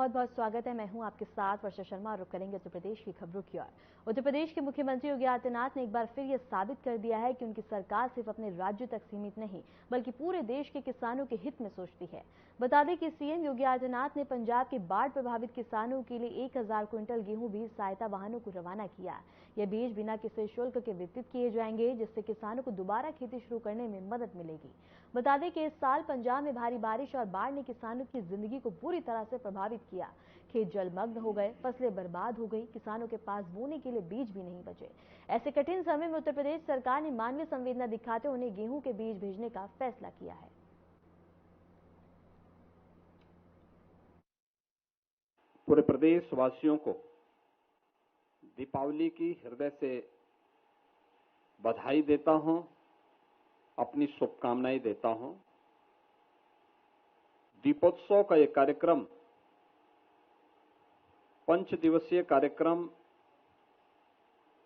बहुत बहुत स्वागत है। मैं हूं आपके साथ वर्षा शर्मा और रुक करेंगे उत्तर प्रदेश की खबरों की ओर। उत्तर प्रदेश के मुख्यमंत्री योगी आदित्यनाथ ने एक बार फिर यह साबित कर दिया है कि उनकी सरकार सिर्फ अपने राज्य तक सीमित नहीं बल्कि पूरे देश के किसानों के हित में सोचती है। बता दें कि सीएम योगी आदित्यनाथ ने पंजाब के बाढ़ प्रभावित किसानों के लिए 1000 क्विंटल गेहूं बीज सहायता वाहनों को रवाना किया। यह बीज बिना किसी शुल्क के वितरित किए जाएंगे, जिससे किसानों को दोबारा खेती शुरू करने में मदद मिलेगी। बता दें कि इस साल पंजाब में भारी बारिश और बाढ़ ने किसानों की जिंदगी को बुरी तरह से प्रभावित किया। खेत जलमग्न हो गए, फसलें बर्बाद हो गई, किसानों के पास बोने के लिए बीज भी नहीं बचे। ऐसे कठिन समय में उत्तर प्रदेश सरकार ने मानवीय संवेदना दिखाते हुए उन्हें गेहूं के बीज भेजने का फैसला किया है। पूरे प्रदेश वासियों को दीपावली की हृदय से बधाई देता हूं, अपनी शुभकामनाएं देता हूं। दीपोत्सव का यह कार्यक्रम 5 दिवसीय कार्यक्रम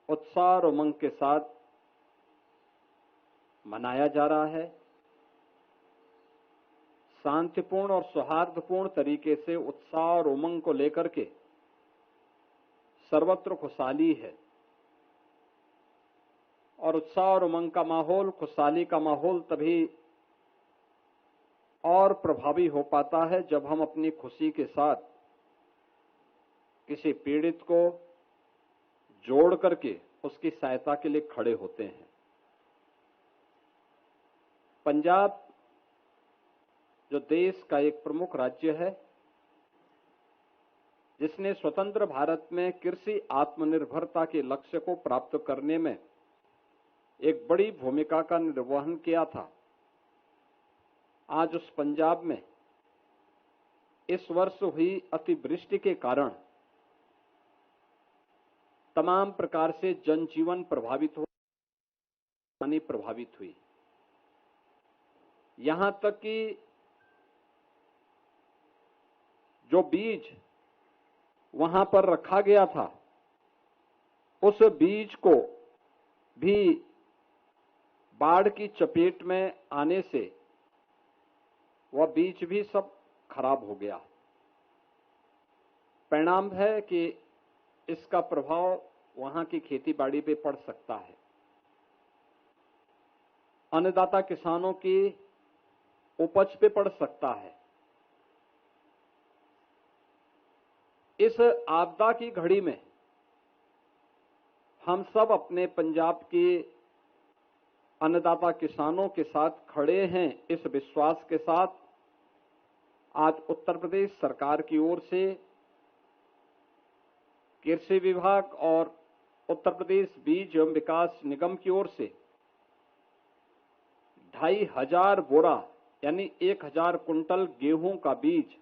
उत्साह और उमंग के साथ मनाया जा रहा है। शांतिपूर्ण और सौहार्दपूर्ण तरीके से उत्साह और उमंग को लेकर के सर्वत्र खुशहाली है और उत्साह और उमंग का माहौल, खुशहाली का माहौल तभी और प्रभावी हो पाता है जब हम अपनी खुशी के साथ किसी पीड़ित को जोड़ करके उसकी सहायता के लिए खड़े होते हैं। पंजाब जो देश का एक प्रमुख राज्य है, जिसने स्वतंत्र भारत में कृषि आत्मनिर्भरता के लक्ष्य को प्राप्त करने में एक बड़ी भूमिका का निर्वहन किया था, आज उस पंजाब में इस वर्ष हुई अतिवृष्टि के कारण तमाम प्रकार से जनजीवन प्रभावित हो, हानि प्रभावित हुई। यहां तक कि जो बीज वहां पर रखा गया था, उस बीज को भी बाढ़ की चपेट में आने से वह बीज भी सब खराब हो गया। परिणाम है कि इसका प्रभाव वहां की खेती बाड़ी पे पड़ सकता है। अन्नदाता किसानों की उपज पे पड़ सकता है। इस आपदा की घड़ी में हम सब अपने पंजाब के अन्नदाता किसानों के साथ खड़े हैं। इस विश्वास के साथ आज उत्तर प्रदेश सरकार की ओर से कृषि विभाग और उत्तर प्रदेश बीज एवं विकास निगम की ओर से 2500 बोरा यानी 1000 कुंटल गेहूं का बीज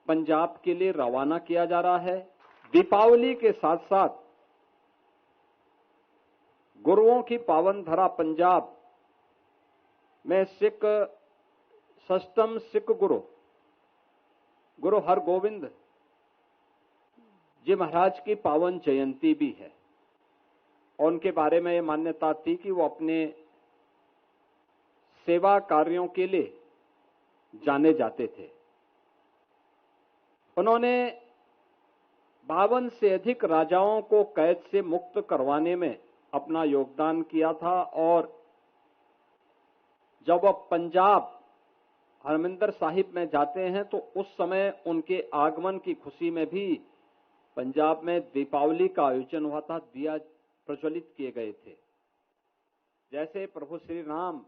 पंजाब के लिए रवाना किया जा रहा है। दीपावली के साथ साथ गुरुओं की पावन धरा पंजाब में सिख सष्टम सिख गुरु हरगोविंद जी महाराज की पावन जयंती भी है और उनके बारे में यह मान्यता थी कि वो अपने सेवा कार्यों के लिए जाने जाते थे। उन्होंने 52 से अधिक राजाओं को कैद से मुक्त करवाने में अपना योगदान किया था और जब वह पंजाब हरमिंदर साहिब में जाते हैं तो उस समय उनके आगमन की खुशी में भी पंजाब में दीपावली का आयोजन हुआ था, दिया प्रज्वलित किए गए थे। जैसे प्रभु श्री राम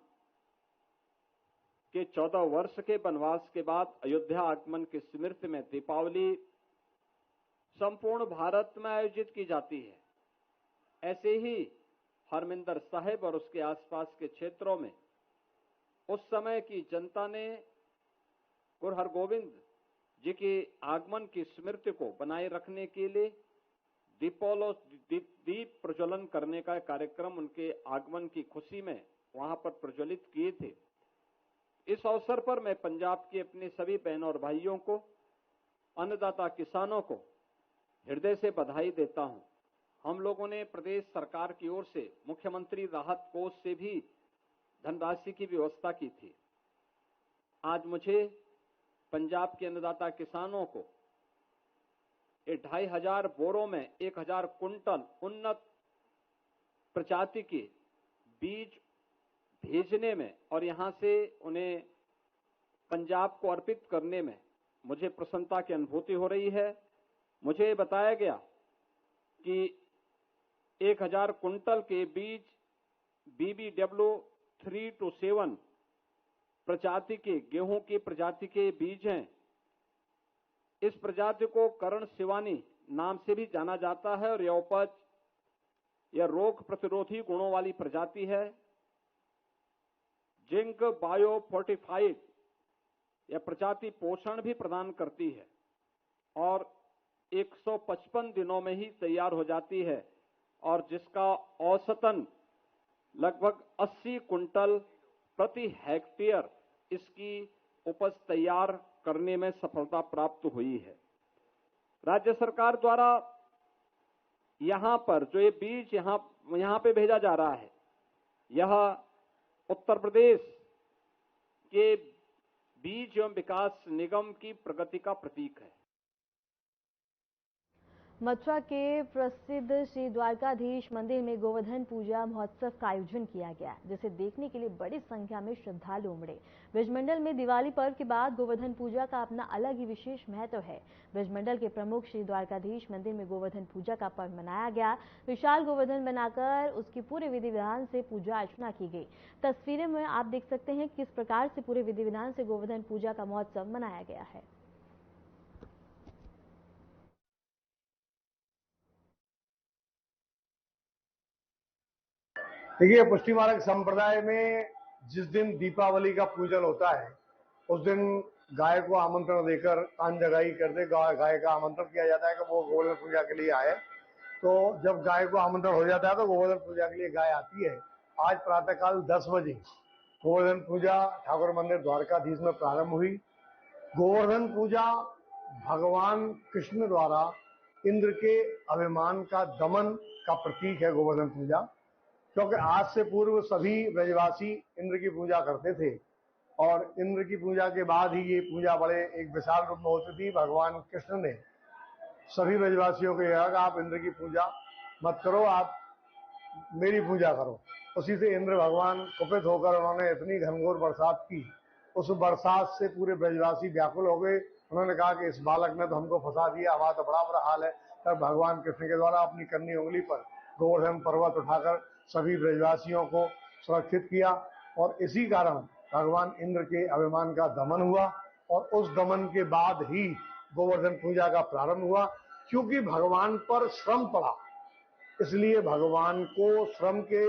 के 14 वर्ष के वनवास के बाद अयोध्या आगमन की स्मृति में दीपावली संपूर्ण भारत में आयोजित की जाती है, ऐसे ही हरमिंदर साहिब और उसके आसपास के क्षेत्रों में उस समय की जनता ने गुरु हरगोविंद जी के आगमन की स्मृति को बनाए रखने के लिए दीप प्रज्वलन करने का कार्यक्रम उनके आगमन की खुशी में वहां पर प्रज्वलित किए थे। इस अवसर पर मैं पंजाब के अपने सभी बहनों और भाइयों को, अन्नदाता किसानों को हृदय से बधाई देता हूं। हम लोगों ने प्रदेश सरकार की ओर से मुख्यमंत्री राहत कोष से भी धनराशि की व्यवस्था की थी। आज मुझे पंजाब के अन्नदाता किसानों को 2,500 बोरों में 1,000 कुंटल उन्नत प्रजाति के बीज भेजने में और यहां से उन्हें पंजाब को अर्पित करने में मुझे प्रसन्नता की अनुभूति हो रही है। मुझे बताया गया कि 1,000 कुंटल के बीज BBW 327 प्रजाति के गेहूं की प्रजाति के बीज हैं। इस प्रजाति को कर्ण शिवानी नाम से भी जाना जाता है और यह उपज यह रोग प्रतिरोधी गुणों वाली प्रजाति है। जिंक बायो फोर्टिफाइड यह प्रजाति पोषण भी प्रदान करती है और 155 दिनों में ही तैयार हो जाती है और जिसका औसतन लगभग 80 कुंटल प्रति हेक्टेयर इसकी उपज तैयार करने में सफलता प्राप्त हुई है। राज्य सरकार द्वारा यहां पर जो ये बीज यहां पे भेजा जा रहा है, यह उत्तर प्रदेश के बीज एवं विकास निगम की प्रगति का प्रतीक है। मथुरा के प्रसिद्ध श्री द्वारकाधीश मंदिर में गोवर्धन पूजा महोत्सव का आयोजन किया गया, जिसे देखने के लिए बड़ी संख्या में श्रद्धालु उमड़े। ब्रजमंडल में दिवाली पर्व के बाद गोवर्धन पूजा का अपना अलग ही विशेष महत्व है। ब्रजमंडल के प्रमुख श्री द्वारकाधीश मंदिर में गोवर्धन पूजा का पर्व मनाया गया। विशाल गोवर्धन बनाकर उसकी पूरे विधि विधान से पूजा अर्चना की गई। तस्वीरें में आप देख सकते हैं किस प्रकार से पूरे विधि विधान से गोवर्धन पूजा का महोत्सव मनाया गया है। देखिए, पुष्टि मार्ग संप्रदाय में जिस दिन दीपावली का पूजन होता है उस दिन गाय को आमंत्रण देकर कान जगाई करते गाय का आमंत्रण किया जाता है कि वो गोवर्धन पूजा के लिए आए। तो जब गाय को आमंत्रण हो जाता है तो गोवर्धन पूजा के लिए गाय आती है। आज प्रातःकाल 10 बजे गोवर्धन पूजा ठाकुर मंदिर द्वारकाधीश में प्रारंभ हुई। गोवर्धन पूजा भगवान कृष्ण द्वारा इंद्र के अभिमान का दमन का प्रतीक है। गोवर्धन पूजा क्योंकि आज से पूर्व सभी ब्रजवासी इंद्र की पूजा करते थे और इंद्र की पूजा के बाद ही ये पूजा बड़े एक विशाल रूप में होती थी। भगवान कृष्ण ने सभी ब्रजवासियों को कहा कि आप इंद्र की पूजा मत करो, आप मेरी पूजा करो। उसी से इंद्र भगवान कुपित होकर उन्होंने इतनी घनघोर बरसात की, उस बरसात से पूरे ब्रजवासी व्याकुल हो गए। उन्होंने कहा कि इस बालक ने तो हमको फंसा दिया, हमारा तो बड़ा बुरा हाल है। तब भगवान कृष्ण के द्वारा अपनी कन्नी उंगली पर गोवर्धन पर्वत उठाकर सभी ब्रजवासियों को सुरक्षित किया और इसी कारण भगवान इंद्र के अभिमान का दमन हुआ और उस दमन के बाद ही गोवर्धन पूजा का प्रारंभ हुआ। क्योंकि भगवान पर श्रम पड़ा, इसलिए भगवान को श्रम के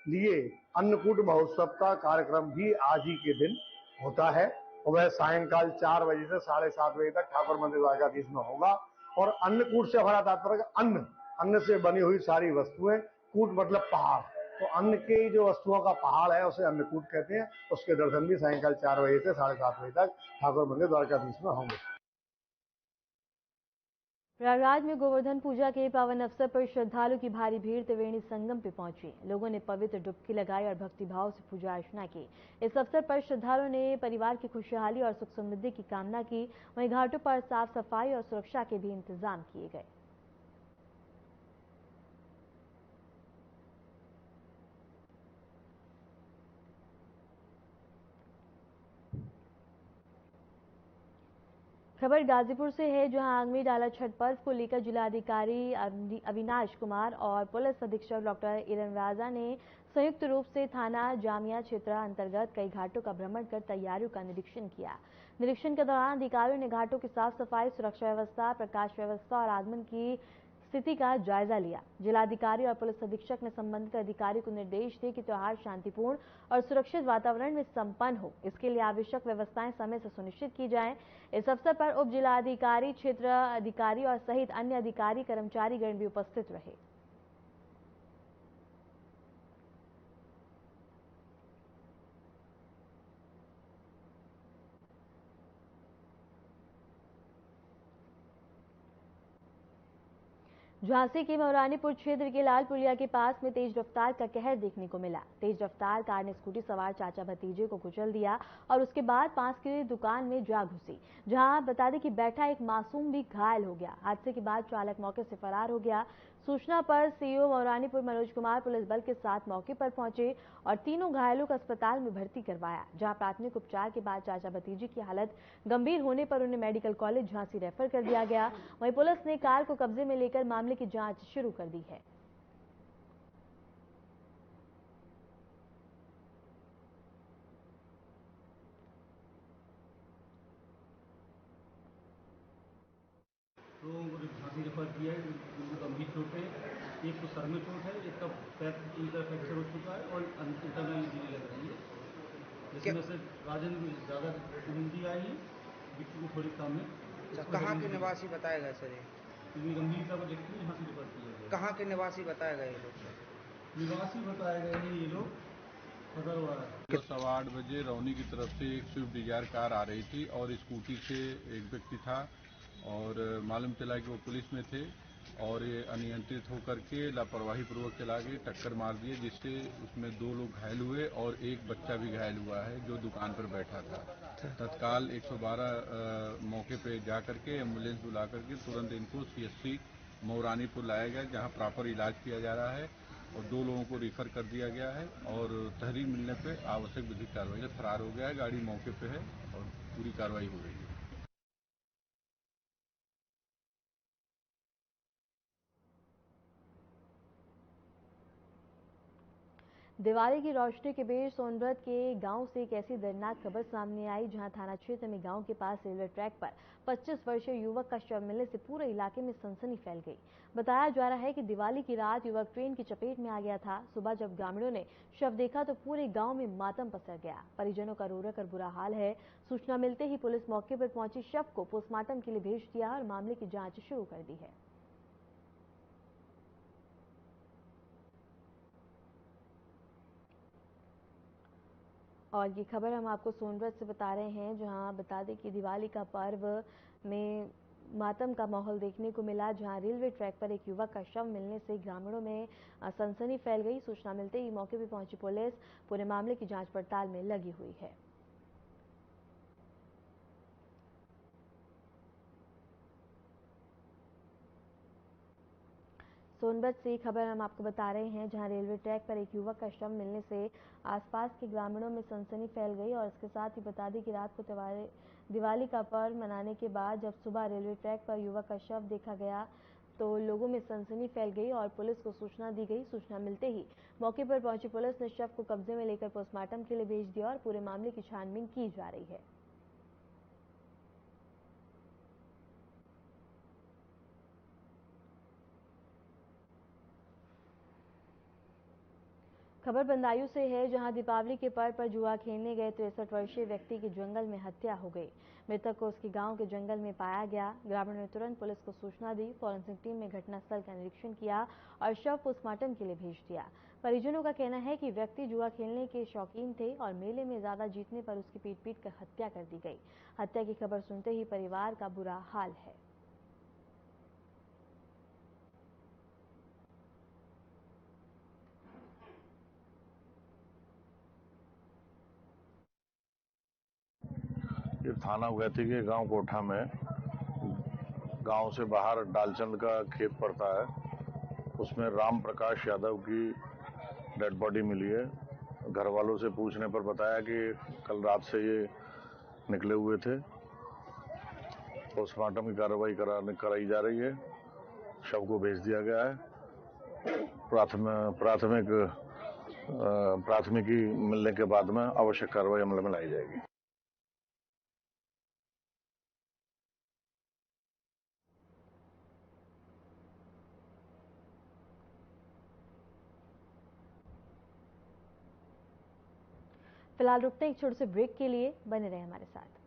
लिए अन्नकूट महोत्सव का कार्यक्रम भी आज ही के दिन होता है। वह सायंकाल 4 बजे से 7:30 बजे तक ठाकुर मंदिर द्वारकाधीश में होगा। और अन्नकूट से हमारा तात्पर्य अन्न से बनी हुई सारी वस्तुएं, कूट मतलब पहाड़, तो अन्न के जो वस्तुओं का पहाड़ है उसे अन्नकूट कहते हैं। उसके दर्शन भी सायंकाल 4 बजे से 7:30 बजे तक ठाकुर मंदिर द्वारकाधीश में होंगे। प्रयागराज में गोवर्धन पूजा के पावन अवसर पर श्रद्धालु की भारी भीड़ त्रिवेणी संगम पे पहुंची। लोगों ने पवित्र डुबकी लगाई और भक्तिभाव से पूजा अर्चना की। इस अवसर पर श्रद्धालुओं ने परिवार की खुशहाली और सुख समृद्धि की कामना की। वहीं घाटों पर साफ सफाई और सुरक्षा के भी इंतजाम किए गए। खबर गाजीपुर से है, जहां आग में डाला छठ पर्व को लेकर जिलाधिकारी अविनाश कुमार और पुलिस अधीक्षक डॉक्टर इरन राजा ने संयुक्त रूप से थाना जामिया क्षेत्र अंतर्गत कई घाटों का भ्रमण कर तैयारियों का निरीक्षण किया। निरीक्षण के दौरान अधिकारियों ने घाटों की साफ सफाई, सुरक्षा व्यवस्था, प्रकाश व्यवस्था और आगमन की स्थिति का जायजा लिया। जिलाधिकारी और पुलिस अधीक्षक ने संबंधित अधिकारी को निर्देश दिए कि त्योहार शांतिपूर्ण और सुरक्षित वातावरण में संपन्न हो, इसके लिए आवश्यक व्यवस्थाएं समय से सुनिश्चित की जाएं। इस अवसर पर उप जिलाधिकारी, क्षेत्र अधिकारी और सहित अन्य अधिकारी कर्मचारीगण भी उपस्थित रहे। झांसी के मौरानीपुर क्षेत्र के लाल पुलिया के पास में तेज रफ्तार का कहर देखने को मिला। तेज रफ्तार कार ने स्कूटी सवार चाचा भतीजे को कुचल दिया और उसके बाद पास की दुकान में जा घुसी, जहां बता दें कि बैठा एक मासूम भी घायल हो गया। हादसे के बाद चालक मौके से फरार हो गया। सूचना पर सीओ मौरानीपुर मनोज कुमार पुलिस बल के साथ मौके पर पहुंचे और तीनों घायलों को अस्पताल में भर्ती करवाया, जहां प्राथमिक उपचार के बाद चाचा भतीजे की हालत गंभीर होने पर उन्हें मेडिकल कॉलेज झांसी रेफर कर दिया गया। वहीं पुलिस ने कार को कब्जे में लेकर मामले की जांच शुरू कर दी है। लोगों को झांसी रेफर किया है, उनको गंभीर चोट है, एक तो सर में चोट है, एक का पैर का फ्रैक्चर हो चुका है और इंटरनल इंजरी लग रही है, जिसमें से राजन में ज़्यादा इंजरी आई है, विक्की को थोड़ी कम है। कहाँ के निवासी बताया गया सर? ये गंभीरता को देखते हुए झांसी रेफर किया गया। कहाँ के निवासी बताया गया ये लोग? निवासी बताए गए हैं ये लोग फदरवाड़ा। 8:15 बजे रौनी की तरफ से एक स्विफ्ट डिजायर कार आ रही थी और स्कूटी से एक व्यक्ति था और मालूम चला कि वो पुलिस में थे और ये अनियंत्रित होकर के लापरवाही पूर्वक चला के टक्कर मार दिए, जिससे उसमें 2 लोग घायल हुए और एक बच्चा भी घायल हुआ है जो दुकान पर बैठा था। तत्काल 112 मौके पे जा करके एम्बुलेंस बुला करके तुरंत इनको CSC मौरानीपुर लाया गया, जहां प्रॉपर इलाज किया जा रहा है और 2 लोगों को रिफर कर दिया गया है और तहरीर मिलने पे आवश्यक विधिक कार्रवाई फरार हो गया है। गाड़ी मौके पे है और पूरी कार्रवाई हो रही है। दिवाली की रोशनी के बीच सोनभद्र के गांव से एक ऐसी दर्दनाक खबर सामने आई, जहां थाना क्षेत्र में गांव के पास रेलवे ट्रैक पर 25 वर्षीय युवक का शव मिलने से पूरे इलाके में सनसनी फैल गई। बताया जा रहा है कि दिवाली की रात युवक ट्रेन की चपेट में आ गया था। सुबह जब ग्रामीणों ने शव देखा तो पूरे गांव में मातम पसर गया। परिजनों का रो रो कर बुरा हाल है। सूचना मिलते ही पुलिस मौके पर पहुंची शव को पोस्टमार्टम के लिए भेज दिया और मामले की जांच शुरू कर दी है। और ये खबर हम आपको सोनभद्र से बता रहे हैं, जहां बता दें कि दिवाली का पर्व में मातम का माहौल देखने को मिला, जहां रेलवे ट्रैक पर एक युवक का शव मिलने से ग्रामीणों में सनसनी फैल गई। सूचना मिलते ही मौके पर पहुंची पुलिस पूरे मामले की जांच पड़ताल में लगी हुई है। सोनभद्र से खबर हम आपको बता रहे हैं, जहां रेलवे ट्रैक पर एक युवक का शव मिलने से आसपास के ग्रामीणों में सनसनी फैल गई और इसके साथ ही बता दें कि रात को दिवाली का पर्व मनाने के बाद जब सुबह रेलवे ट्रैक पर युवक का शव देखा गया तो लोगों में सनसनी फैल गई और पुलिस को सूचना दी गई। सूचना मिलते ही मौके पर पहुंची पुलिस ने शव को कब्जे में लेकर पोस्टमार्टम के लिए भेज दिया और पूरे मामले की छानबीन की जा रही है। खबर बंदायूं से है, जहां दीपावली के पर्व पर जुआ खेलने गए 63 वर्षीय व्यक्ति की जंगल में हत्या हो गई। मृतक को उसके गांव के जंगल में पाया गया। ग्रामीणों ने तुरंत पुलिस को सूचना दी। फॉरेंसिक टीम ने घटनास्थल का निरीक्षण किया और शव पोस्टमार्टम के लिए भेज दिया। परिजनों का कहना है कि व्यक्ति जुआ खेलने के शौकीन थे और मेले में ज्यादा जीतने पर उसकी पीट कर हत्या कर दी गई। हत्या की खबर सुनते ही परिवार का बुरा हाल है। ये थाना उगैती के गांव कोठा में गांव से बाहर डालचंद का खेत पड़ता है, उसमें राम प्रकाश यादव की डेड बॉडी मिली है। घर वालों से पूछने पर बताया कि कल रात से ये निकले हुए थे। पोस्टमार्टम की कार्रवाई कराई जा रही है। शव को भेज दिया गया है। प्राथमिकी मिलने के बाद में आवश्यक कार्रवाई अमल में लाई जाएगी। फिलहाल रुकते हैं एक छोटे से ब्रेक के लिए, बने रहे हमारे साथ।